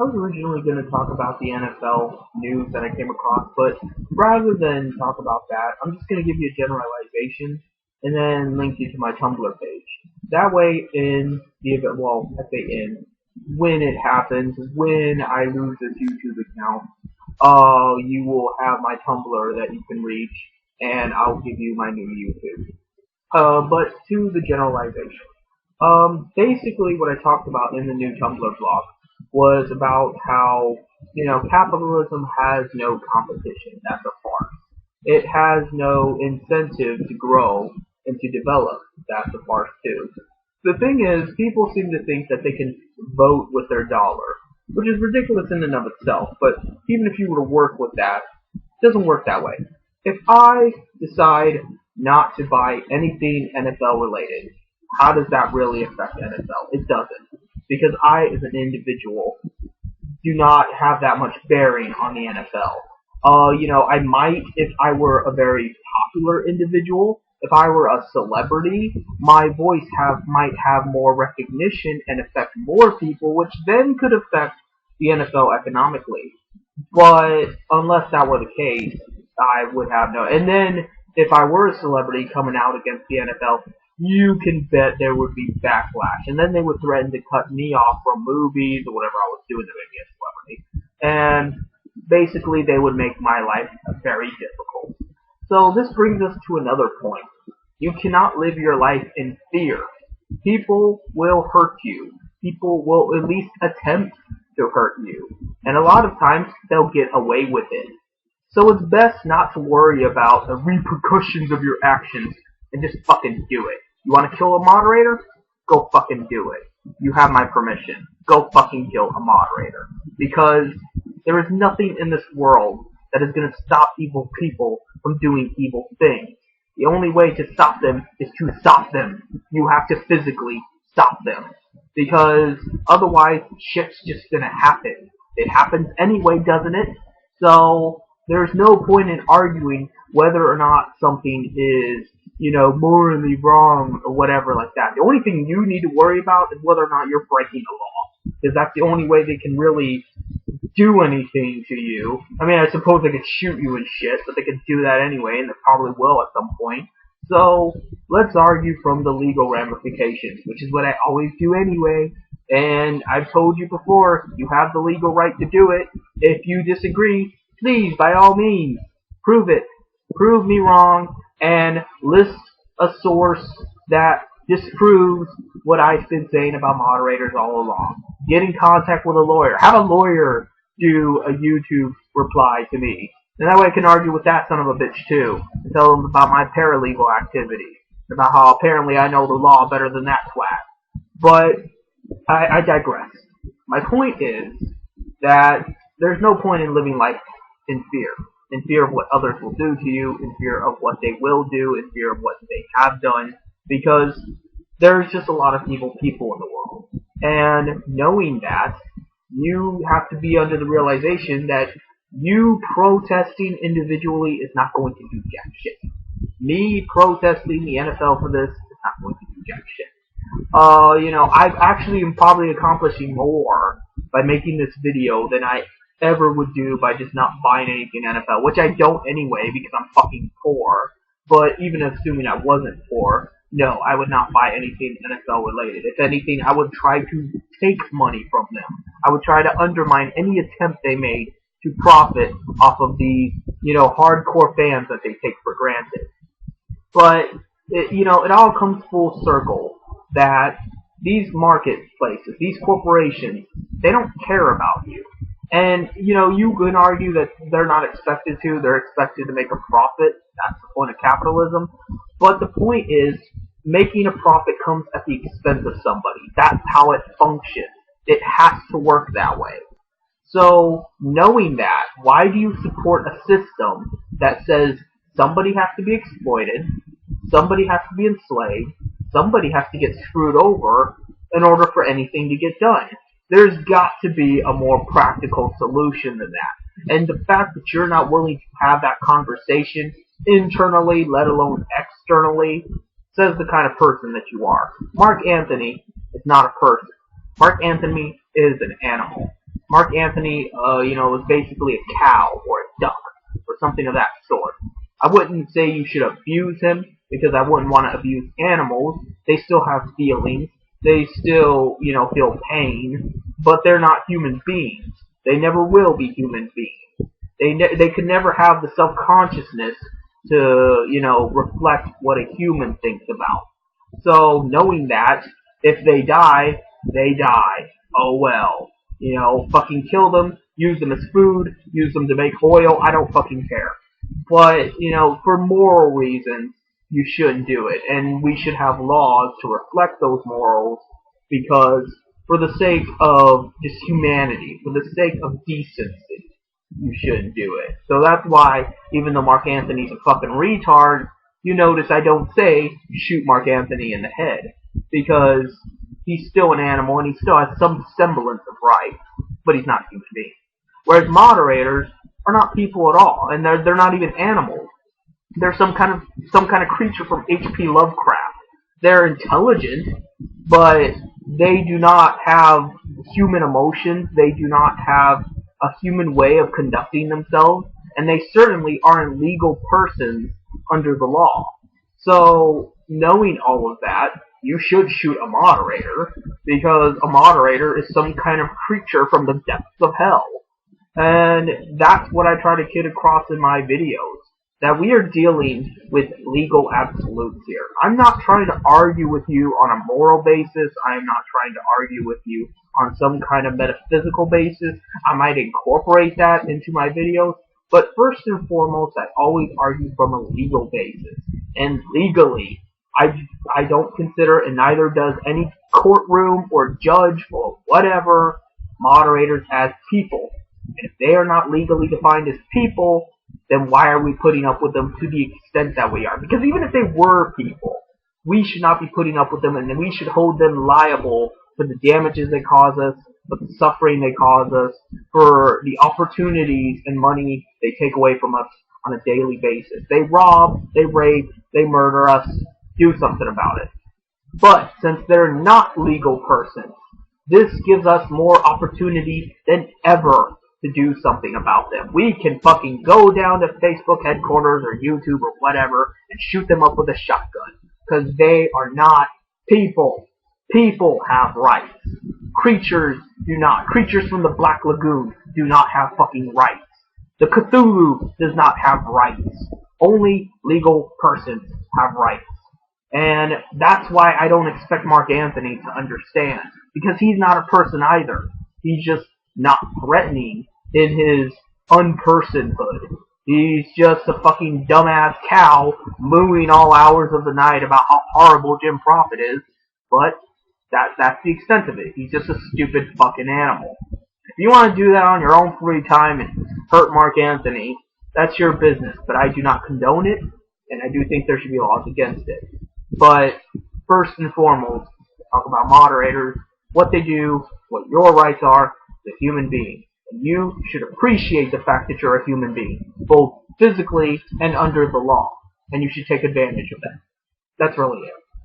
I was originally going to talk about the NFL news that I came across, but rather than talk about that, I'm just going to give you a generalization and then link you to my Tumblr page. That way, in the event, well, I say when it happens, when I lose this YouTube account, you will have my Tumblr that you can reach, and I'll give you my new YouTube. But to the generalization. Basically what I talked about in the new Tumblr blog was about how, capitalism has no competition. That's a farce. It has no incentive to grow and to develop. That's a farce too. The thing is, people seem to think that they can vote with their dollar, which is ridiculous in and of itself, but even if you were to work with that, it doesn't work that way. If I decide not to buy anything NFL related, how does that really affect NFL? It doesn't. Because I, as an individual, do not have that much bearing on the NFL. I might, if I were a very popular individual, if I were a celebrity, my voice might have more recognition and affect more people, which then could affect the NFL economically. But unless that were the case, I would have no. And then, if I were a celebrity coming out against the NFL, you can bet there would be backlash. And then they would threaten to cut me off from movies or whatever I was doing to make me a celebrity. And basically they would make my life very difficult. So this brings us to another point. You cannot live your life in fear. People will hurt you. People will at least attempt to hurt you. And a lot of times they'll get away with it. So it's best not to worry about the repercussions of your actions and just fucking do it. You want to kill a moderator? Go fucking do it. You have my permission. Go fucking kill a moderator. Because there is nothing in this world that is going to stop evil people from doing evil things. The only way to stop them is to stop them. You have to physically stop them. Because otherwise, shit's just going to happen. It happens anyway, doesn't it? So there's no point in arguing whether or not something is, morally wrong or whatever like that. The only thing you need to worry about is whether or not you're breaking the law. Because that's the only way they can really do anything to you. I mean, I suppose they could shoot you and shit, but they could do that anyway, and they probably will at some point. So, let's argue from the legal ramifications, which is what I always do anyway. And I've told you before, you have the legal right to do it. If you disagree, please, by all means, prove it. Prove me wrong, and list a source that disproves what I've been saying about moderators all along. Get in contact with a lawyer. Have a lawyer do a YouTube reply to me. And that way I can argue with that son of a bitch too. And tell them about my paralegal activity. About how apparently I know the law better than that twat. But I digress. My point is that there's no point in living life in fear. In fear of what others will do to you, in fear of what they will do, in fear of what they have done, because there's just a lot of evil people in the world. And knowing that, you have to be under the realization that you protesting individually is not going to do jack shit. Me protesting the NFL for this is not going to do jack shit. I've actually am probably accomplishing more by making this video than I ever would do by just not buying anything NFL, which I don't anyway because I'm fucking poor. But even assuming I wasn't poor, no, I would not buy anything NFL related. If anything, I would try to take money from them. I would try to undermine any attempt they made to profit off of these, hardcore fans that they take for granted. But, it all comes full circle that these marketplaces, these corporations, they don't care about you. And, you can argue that they're not expected to. They're expected to make a profit. That's the point of capitalism. But the point is, making a profit comes at the expense of somebody. That's how it functions. It has to work that way. So, knowing that, why do you support a system that says somebody has to be exploited, somebody has to be enslaved, somebody has to get screwed over in order for anything to get done? There's got to be a more practical solution than that. And the fact that you're not willing to have that conversation internally, let alone externally, says the kind of person that you are. Mark Anthony is not a person. Mark Anthony is an animal. Mark Anthony, was basically a cow or a duck or something of that sort. I wouldn't say you should abuse him because I wouldn't want to abuse animals. They still have feelings. They still, feel pain, but they're not human beings. They never will be human beings. They could never have the self-consciousness to, reflect what a human thinks about. So knowing that, if they die, they die. Oh well. Fucking kill them, use them as food, use them to make oil, I don't fucking care. But, for moral reasons, you shouldn't do it. And we should have laws to reflect those morals because for the sake of just humanity, for the sake of decency, you shouldn't do it. So that's why, even though Mark Anthony's a fucking retard, you notice I don't say shoot Mark Anthony in the head. Because he's still an animal and he still has some semblance of rights, but he's not a human being. Whereas moderators are not people at all, and they're not even animals. They're some kind of creature from H.P. Lovecraft. They're intelligent, but they do not have human emotions. They do not have a human way of conducting themselves, and they certainly aren't legal persons under the law. So, knowing all of that, you should shoot a moderator, because a moderator is some kind of creature from the depths of hell. And that's what I try to get across in my videos, that we are dealing with legal absolutes here. I'm not trying to argue with you on a moral basis. I am not trying to argue with you on some kind of metaphysical basis. I might incorporate that into my videos, but first and foremost, I always argue from a legal basis. And legally, I don't consider, and neither does any courtroom or judge or whatever, moderators as people. And if they are not legally defined as people, then why are we putting up with them to the extent that we are? Because even if they were people, we should not be putting up with them, and we should hold them liable for the damages they cause us, for the suffering they cause us, for the opportunities and money they take away from us on a daily basis. They rob, they rape, they murder us. Do something about it. But since they're not legal persons, this gives us more opportunity than ever to do something about them. We can fucking go down to Facebook headquarters or YouTube or whatever and shoot them up with a shotgun. Because they are not people. People have rights. Creatures do not. Creatures from the Black Lagoon do not have fucking rights. The Cthulhu does not have rights. Only legal persons have rights. And that's why I don't expect Mark Anthony to understand. Because he's not a person either. He's just not threatening in his unpersonhood. He's just a fucking dumbass cow mooing all hours of the night about how horrible Jim Prophet is. But that's the extent of it. He's just a stupid fucking animal. If you want to do that on your own free time and hurt Mark Anthony, that's your business. But I do not condone it, and I do think there should be laws against it. But first and foremost, talk about moderators, what they do, what your rights are as a human being. And you should appreciate the fact that you're a human being, both physically and under the law. And you should take advantage of that. That's really it.